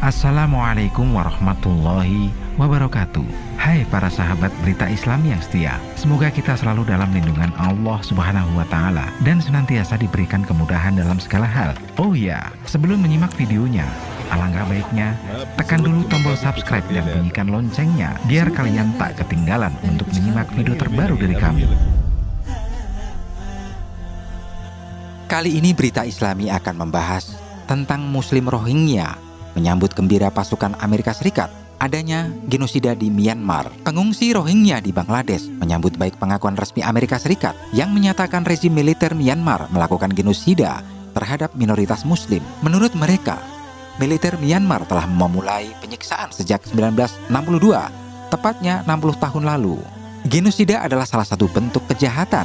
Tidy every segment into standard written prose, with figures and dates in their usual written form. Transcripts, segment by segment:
Assalamualaikum warahmatullahi wabarakatuh. Hai para sahabat berita Islam yang setia, semoga kita selalu dalam lindungan Allah Subhanahu wa Ta'ala dan senantiasa diberikan kemudahan dalam segala hal. Oh ya, sebelum menyimak videonya, alangkah baiknya tekan dulu tombol subscribe dan bunyikan loncengnya biar kalian tak ketinggalan untuk menyimak video terbaru dari kami. Kali ini berita Islami akan membahas tentang Muslim Rohingya menyambut gembira pasukan Amerika Serikat adanya genosida di Myanmar. Pengungsi Rohingya di Bangladesh menyambut baik pengakuan resmi Amerika Serikat yang menyatakan rezim militer Myanmar melakukan genosida terhadap minoritas Muslim. Menurut mereka, militer Myanmar telah memulai penyiksaan sejak 1962, tepatnya 60 tahun lalu. Genosida adalah salah satu bentuk kejahatan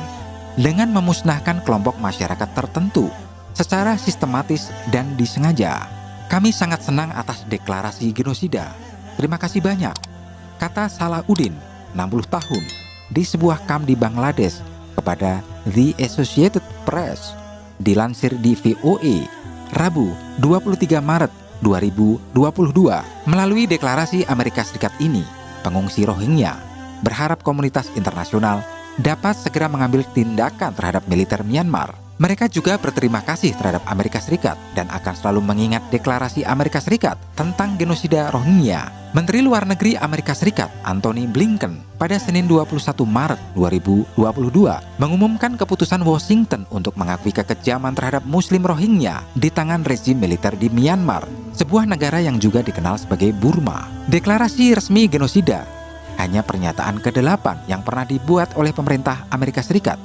dengan memusnahkan kelompok masyarakat tertentu secara sistematis dan disengaja. Kami sangat senang atas deklarasi genosida. Terima kasih banyak, kata Salahuddin, 60 tahun, di sebuah kamp di Bangladesh kepada The Associated Press. Dilansir di VOA, Rabu 23 Maret 2022. Melalui deklarasi Amerika Serikat ini, pengungsi Rohingya berharap komunitas internasional dapat segera mengambil tindakan terhadap militer Myanmar. Mereka juga berterima kasih terhadap Amerika Serikat dan akan selalu mengingat deklarasi Amerika Serikat tentang genosida Rohingya. Menteri Luar Negeri Amerika Serikat, Antony Blinken, pada Senin 21 Maret 2022 mengumumkan keputusan Washington untuk mengakui kekejaman terhadap Muslim Rohingya di tangan rezim militer di Myanmar, sebuah negara yang juga dikenal sebagai Burma. Deklarasi resmi genosida hanya pernyataan ke-8 yang pernah dibuat oleh pemerintah Amerika Serikat.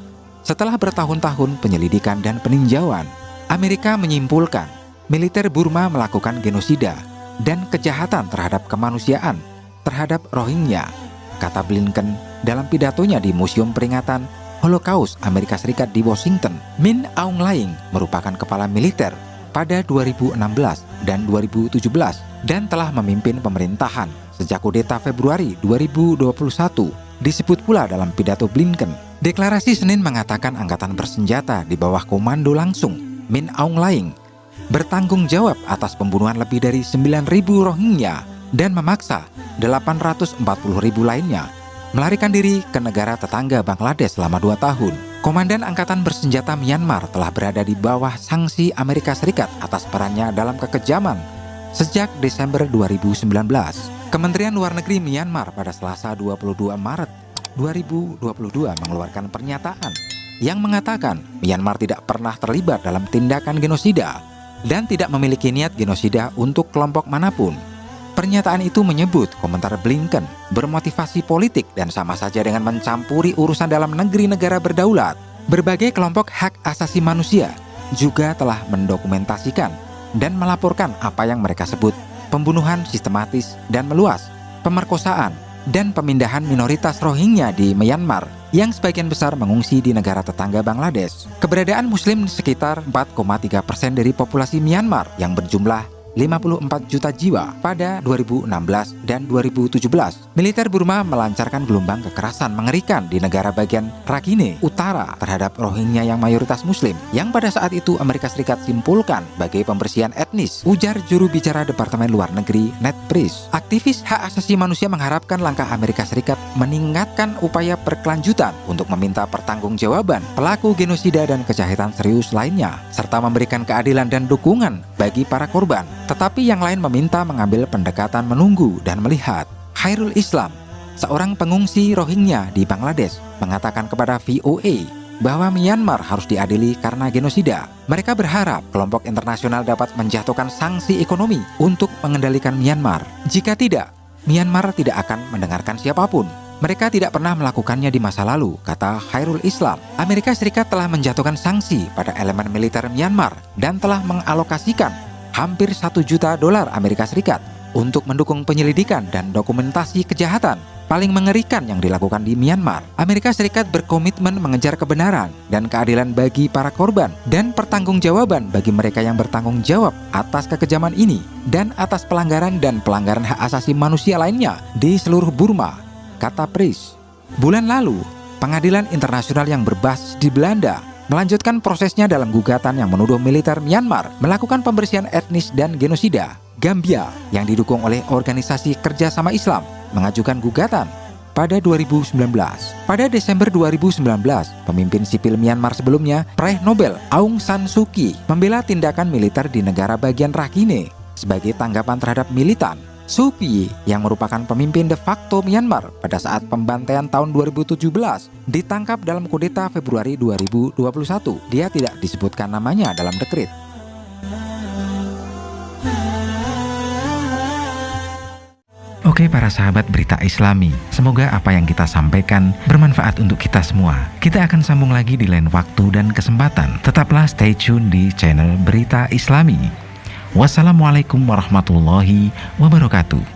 Setelah bertahun-tahun penyelidikan dan peninjauan, Amerika menyimpulkan militer Burma melakukan genosida dan kejahatan terhadap kemanusiaan terhadap Rohingya, kata Blinken dalam pidatonya di Museum Peringatan Holocaust Amerika Serikat di Washington. Min Aung Hlaing merupakan kepala militer pada 2016 dan 2017 dan telah memimpin pemerintahan sejak kudeta Februari 2021. Disebut pula dalam pidato Blinken, deklarasi Senin mengatakan angkatan bersenjata di bawah komando langsung Min Aung Hlaing bertanggung jawab atas pembunuhan lebih dari 9.000 Rohingya dan memaksa 840.000 lainnya melarikan diri ke negara tetangga Bangladesh selama 2 tahun. Komandan Angkatan Bersenjata Myanmar telah berada di bawah sanksi Amerika Serikat atas perannya dalam kekejaman sejak Desember 2019. Kementerian Luar Negeri Myanmar pada Selasa 22 Maret 2022 mengeluarkan pernyataan yang mengatakan Myanmar tidak pernah terlibat dalam tindakan genosida dan tidak memiliki niat genosida untuk kelompok manapun. Pernyataan itu menyebut komentar Blinken bermotivasi politik dan sama saja dengan mencampuri urusan dalam negeri negara berdaulat. Berbagai kelompok hak asasi manusia juga telah mendokumentasikan dan melaporkan apa yang mereka sebut pembunuhan sistematis dan meluas, pemerkosaan, dan pemindahan minoritas Rohingya di Myanmar yang sebagian besar mengungsi di negara tetangga Bangladesh. Keberadaan Muslim sekitar 4,3% dari populasi Myanmar yang berjumlah 54 juta jiwa pada 2016 dan 2017. Militer Burma melancarkan gelombang kekerasan mengerikan di negara bagian Rakhine Utara terhadap Rohingya yang mayoritas Muslim, yang pada saat itu Amerika Serikat simpulkan sebagai pembersihan etnis, ujar juru bicara Departemen Luar Negeri Ned Price. Aktivis hak asasi manusia mengharapkan langkah Amerika Serikat meningkatkan upaya berkelanjutan untuk meminta pertanggungjawaban pelaku genosida dan kejahatan serius lainnya, serta memberikan keadilan dan dukungan bagi para korban. Tetapi yang lain meminta mengambil pendekatan menunggu dan melihat. Khairul Islam, seorang pengungsi Rohingya di Bangladesh, mengatakan kepada VOA bahwa Myanmar harus diadili karena genosida. Mereka berharap kelompok internasional dapat menjatuhkan sanksi ekonomi untuk mengendalikan Myanmar. Jika tidak, Myanmar tidak akan mendengarkan siapapun. Mereka tidak pernah melakukannya di masa lalu, kata Khairul Islam. Amerika Serikat telah menjatuhkan sanksi pada elemen militer Myanmar dan telah mengalokasikan hampir $1 juta Amerika Serikat untuk mendukung penyelidikan dan dokumentasi kejahatan paling mengerikan yang dilakukan di Myanmar. Amerika Serikat berkomitmen mengejar kebenaran dan keadilan bagi para korban dan pertanggungjawaban bagi mereka yang bertanggung jawab atas kekejaman ini dan atas pelanggaran hak asasi manusia lainnya di seluruh Burma, kata Price. Bulan lalu, Pengadilan Internasional yang berbasis di Belanda melanjutkan prosesnya dalam gugatan yang menuduh militer Myanmar melakukan pembersihan etnis dan genosida. Gambia yang didukung oleh Organisasi Kerjasama Islam mengajukan gugatan pada 2019. Pada Desember 2019, pemimpin sipil Myanmar sebelumnya, peraih Nobel Aung San Suu Kyi, membela tindakan militer di negara bagian Rakhine sebagai tanggapan terhadap militan. Suu Kyi yang merupakan pemimpin de facto Myanmar pada saat pembantaian tahun 2017 ditangkap dalam kudeta Februari 2021. Dia tidak disebutkan namanya dalam dekrit. Oke para sahabat Berita Islami, semoga apa yang kita sampaikan bermanfaat untuk kita semua. Kita akan sambung lagi di lain waktu dan kesempatan. Tetaplah stay tune di channel Berita Islami. Wassalamualaikum warahmatullahi wabarakatuh.